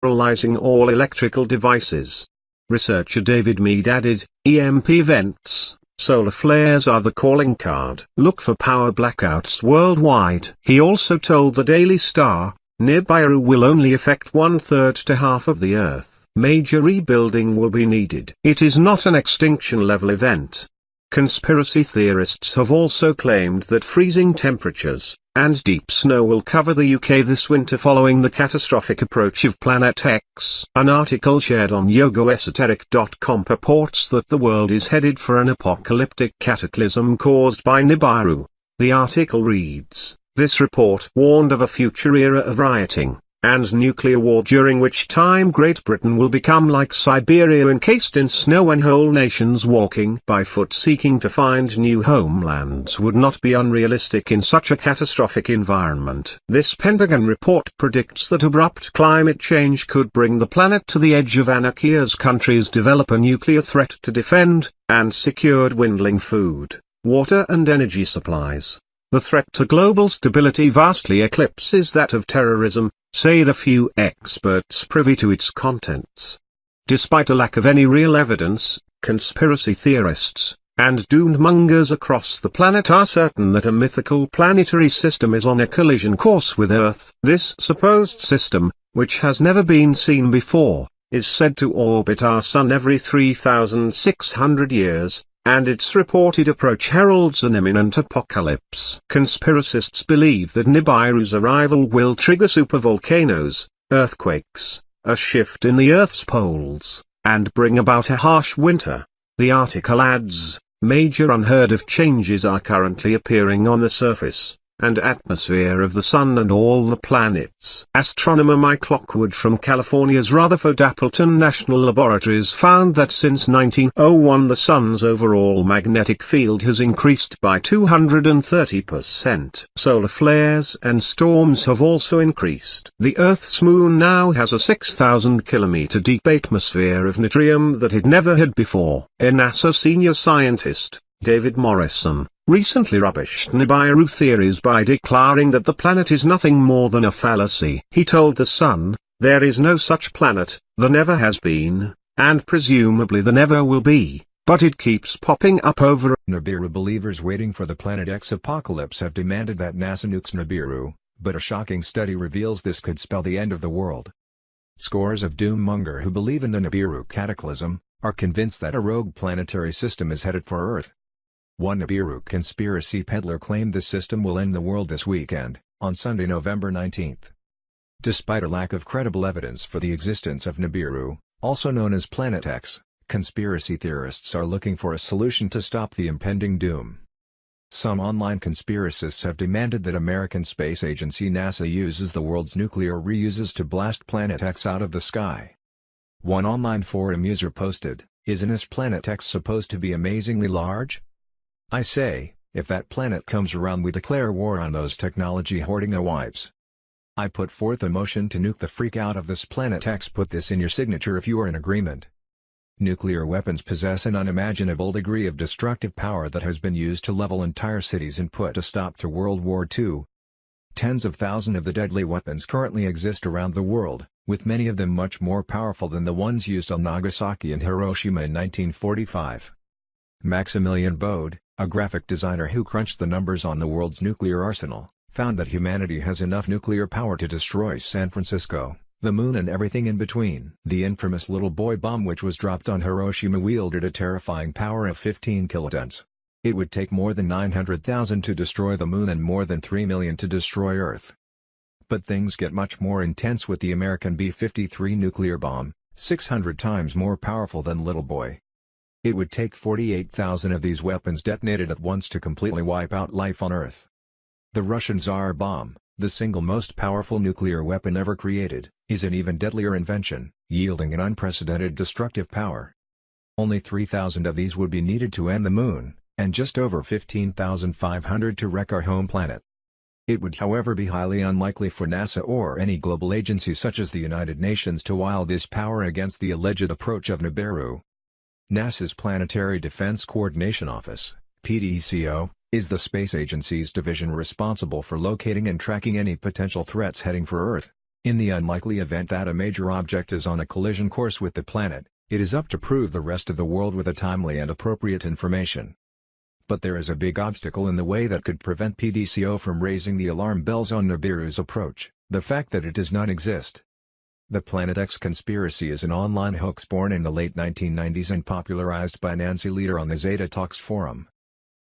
sterilizing all electrical devices. Researcher David Mead added, EMP events, solar flares are the calling card. Look for power blackouts worldwide. He also told the Daily Star, Nibiru will only affect 1/3 to half of the Earth. Major rebuilding will be needed. It is not an extinction-level event. Conspiracy theorists have also claimed that freezing temperatures and deep snow will cover the UK this winter following the catastrophic approach of Planet X. An article shared on yogoesoteric.com purports that the world is headed for an apocalyptic cataclysm caused by Nibiru. The article reads, this report warned of a future era of rioting and nuclear war during which time Great Britain will become like Siberia encased in snow, and whole nations walking by foot seeking to find new homelands would not be unrealistic in such a catastrophic environment. This Pentagon report predicts that abrupt climate change could bring the planet to the edge of anarchy as countries develop a nuclear threat to defend, and secure dwindling food, water and energy supplies. The threat to global stability vastly eclipses that of terrorism, say the few experts privy to its contents. Despite a lack of any real evidence, conspiracy theorists and doomsmongers across the planet are certain that a mythical planetary system is on a collision course with Earth. This supposed system, which has never been seen before, is said to orbit our Sun every 3,600 years. And its reported approach heralds an imminent apocalypse. Conspiracists believe that Nibiru's arrival will trigger supervolcanoes, earthquakes, a shift in the Earth's poles, and bring about a harsh winter. The article adds, major unheard-of changes are currently appearing on the surface and atmosphere of the Sun and all the planets. Astronomer Mike Lockwood from California's Rutherford Appleton National Laboratories found that since 1901 the Sun's overall magnetic field has increased by 230%. Solar flares and storms have also increased. The Earth's moon now has a 6,000-kilometer deep atmosphere of natrium that it never had before. A NASA senior scientist, David Morrison, recently rubbished Nibiru theories by declaring that the planet is nothing more than a fallacy. He told The Sun, there is no such planet, there never has been, and presumably there never will be, but it keeps popping up over. Nibiru believers waiting for the Planet X apocalypse have demanded that NASA nukes Nibiru, but a shocking study reveals this could spell the end of the world. Scores of doom-mongers who believe in the Nibiru cataclysm are convinced that a rogue planetary system is headed for Earth. One Nibiru conspiracy peddler claimed the system will end the world this weekend, on Sunday, November 19. Despite a lack of credible evidence for the existence of Nibiru, also known as Planet X, conspiracy theorists are looking for a solution to stop the impending doom. Some online conspiracists have demanded that American space agency NASA uses the world's nuclear reuses to blast Planet X out of the sky. One online forum user posted, "Isn't this Planet X supposed to be amazingly large? I say, if that planet comes around we declare war on those technology-hoarding wipes. I put forth a motion to nuke the freak out of this Planet X. Put this in your signature if you are in agreement." Nuclear weapons possess an unimaginable degree of destructive power that has been used to level entire cities and put a stop to World War II. Tens of thousands of the deadly weapons currently exist around the world, with many of them much more powerful than the ones used on Nagasaki and Hiroshima in 1945. Maximilian Bode, a graphic designer who crunched the numbers on the world's nuclear arsenal, found that humanity has enough nuclear power to destroy San Francisco, the moon and everything in between. The infamous little boy bomb which was dropped on Hiroshima wielded a terrifying power of 15 kilotons. It would take more than 900,000 to destroy the moon and more than 3 million to destroy Earth. But things get much more intense with the American B-53 nuclear bomb, 600 times more powerful than Little Boy. It would take 48,000 of these weapons detonated at once to completely wipe out life on Earth. The Russian Tsar bomb, the single most powerful nuclear weapon ever created, is an even deadlier invention, yielding an unprecedented destructive power. Only 3,000 of these would be needed to end the moon, and just over 15,500 to wreck our home planet. It would however be highly unlikely for NASA or any global agency such as the United Nations to wield this power against the alleged approach of Nibiru. NASA's Planetary Defense Coordination Office, PDCO, is the space agency's division responsible for locating and tracking any potential threats heading for Earth. In the unlikely event that a major object is on a collision course with the planet, it is up to prove the rest of the world with a timely and appropriate information. But there is a big obstacle in the way that could prevent PDCO from raising the alarm bells on Nibiru's approach: the fact that it does not exist. The Planet X conspiracy is an online hoax born in the late 1990s and popularized by Nancy Lieder on the Zeta Talks forum.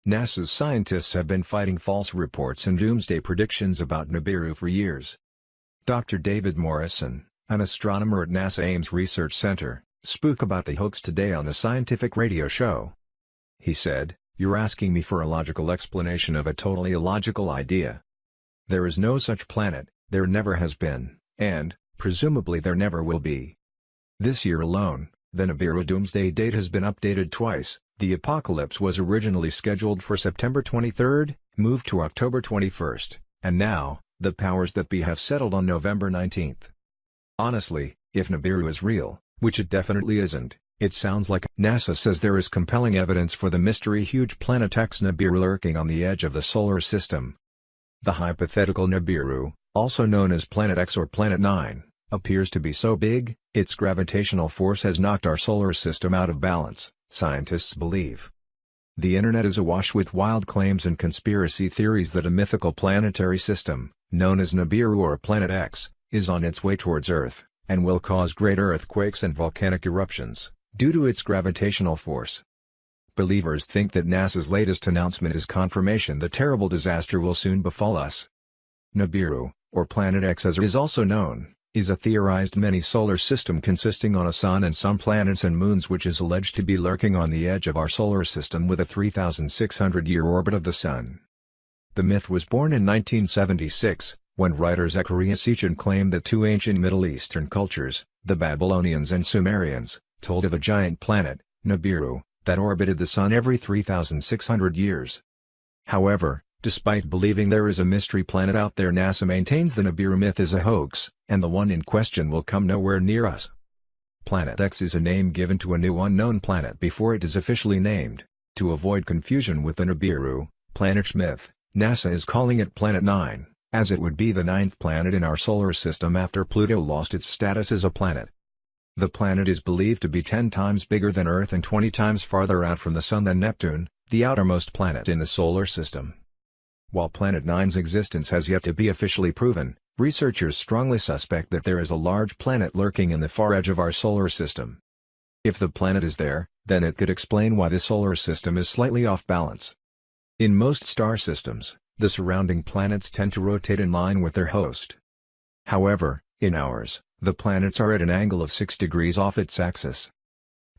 NASA's scientists have been fighting false reports and doomsday predictions about Nibiru for years. Dr. David Morrison, an astronomer at NASA Ames Research Center, spoke about the hoax today on a scientific radio show. He said, "You're asking me for a logical explanation of a totally illogical idea. There is no such planet, there never has been, and, presumably there never will be." This year alone, the Nibiru doomsday date has been updated twice. The apocalypse was originally scheduled for September 23, moved to October 21, and now, the powers that be have settled on November 19. Honestly, if Nibiru is real, which it definitely isn't, it sounds like NASA says there is compelling evidence for the mystery huge planet X Nibiru lurking on the edge of the solar system. The hypothetical Nibiru, also known as Planet X or Planet 9, appears to be so big, its gravitational force has knocked our solar system out of balance, scientists believe. The internet is awash with wild claims and conspiracy theories that a mythical planetary system, known as Nibiru or Planet X, is on its way towards Earth, and will cause great earthquakes and volcanic eruptions, due to its gravitational force. Believers think that NASA's latest announcement is confirmation that terrible disaster will soon befall us. Nibiru, or Planet X as it is also known, is a theorized mini-solar system consisting on a sun and some planets and moons which is alleged to be lurking on the edge of our solar system with a 3,600-year orbit of the Sun. The myth was born in 1976, when writer Zecharia Sitchin claimed that two ancient Middle Eastern cultures, the Babylonians and Sumerians, told of a giant planet, Nibiru, that orbited the Sun every 3,600 years. However, despite believing there is a mystery planet out there, NASA maintains the Nibiru myth is a hoax, and the one in question will come nowhere near us. Planet X is a name given to a new unknown planet before it is officially named. To avoid confusion with the Nibiru planet myth, NASA is calling it Planet 9, as it would be the ninth planet in our solar system after Pluto lost its status as a planet. The planet is believed to be 10 times bigger than Earth and 20 times farther out from the Sun than Neptune, the outermost planet in the solar system. While Planet 9's existence has yet to be officially proven, researchers strongly suspect that there is a large planet lurking in the far edge of our solar system. If the planet is there, then it could explain why the solar system is slightly off balance. In most star systems, the surrounding planets tend to rotate in line with their host. However, in ours, the planets are at an angle of 6 degrees off its axis.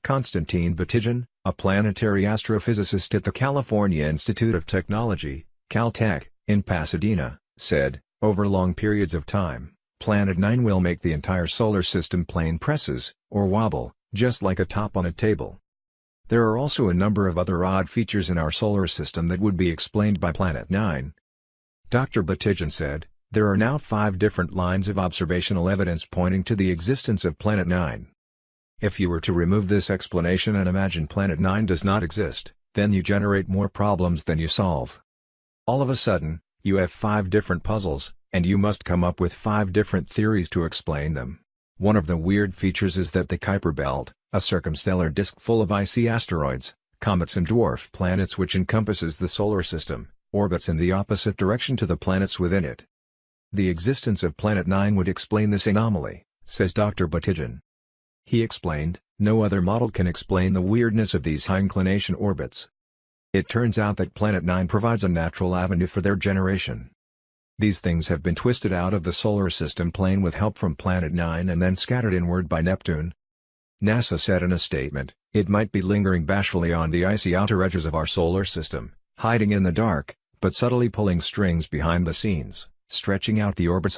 Konstantin Batygin, a planetary astrophysicist at the California Institute of Technology, Caltech, in Pasadena, said, "Over long periods of time, Planet 9 will make the entire solar system plane presses, or wobble, just like a top on a table." There are also a number of other odd features in our solar system that would be explained by Planet 9. Dr. Batygin said, "There are now 5 different lines of observational evidence pointing to the existence of Planet 9. If you were to remove this explanation and imagine Planet 9 does not exist, then you generate more problems than you solve. All of a sudden, you have 5 different puzzles, and you must come up with 5 different theories to explain them. One of the weird features is that the Kuiper Belt, a circumstellar disk full of icy asteroids, comets and dwarf planets which encompasses the solar system, orbits in the opposite direction to the planets within it. The existence of Planet 9 would explain this anomaly," says Dr. Batygin. He explained, "No other model can explain the weirdness of these high-inclination orbits. It turns out that Planet 9 provides a natural avenue for their generation. These things have been twisted out of the solar system plane with help from Planet 9 and then scattered inward by Neptune." NASA said in a statement, "It might be lingering bashfully on the icy outer edges of our solar system, hiding in the dark, but subtly pulling strings behind the scenes, stretching out the orbits of